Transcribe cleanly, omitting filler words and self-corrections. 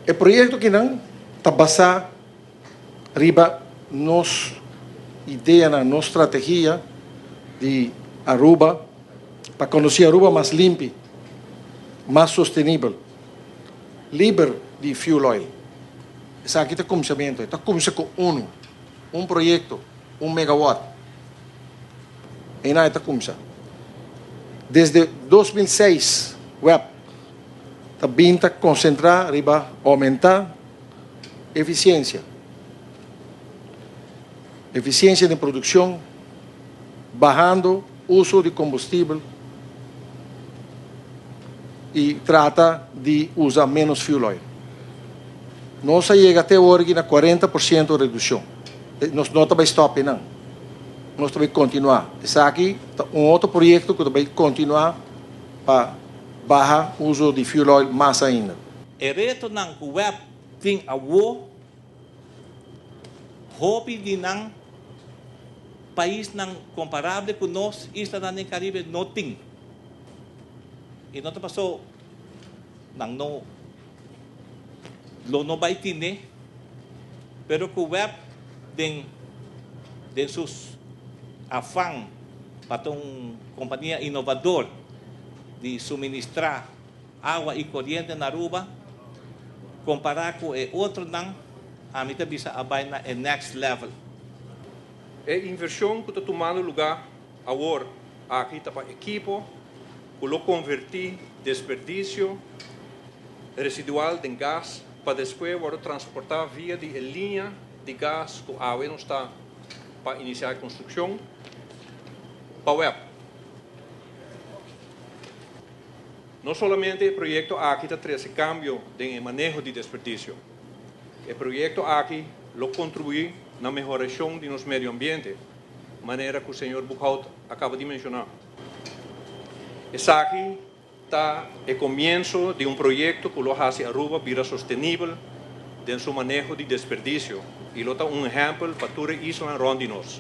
O projeto que não está basado riba nos ideia, na nossa estratégia de Aruba, para conhecer Aruba mais limpa, mais sustentável, livre de fuel oil. Essa aqui está começamento, está começando com um projeto, 1 megawatt. E não está começando. Desde 2006, web também está concentrar, riba, aumentar eficiência. Eficiência de produção, bajando o uso de combustível e trata de usar menos fuel oil. Nós chega até hoje na 40% de redução. Nós não vai stop, não. Nós vamos continuar. Esse aqui é outro projeto que vai continuar para baixar o uso de fuel oil mais ainda. O reto ng web ting awo, hobby din ng país ng comparável com nós, isla na ng Caribe, nothing. E não passou nang no lo no vai tine, pero ku web den sus afang patong companhia inovador de suministrar água e corrente na Aruba, comparar com o outro nang amita bisa abay na next level. A inversão que está tomando lugar agora aqui está para equipo, que lo convertir desperdício residual de gás para depois agora transportar via de linha de gás que a não está para iniciar a construção para o web. Não somente o projeto aqui está trazendo cambio de manejo de desperdício. O projeto aqui lo contribui na melhoração de nosso meio ambiente, maneira que o senhor Buchhout acaba de mencionar. Esse aqui está o começo de projeto que lo hace Aruba vira sustentável em seu manejo de desperdício e lo está exemplo para toda a isla ronda de nós.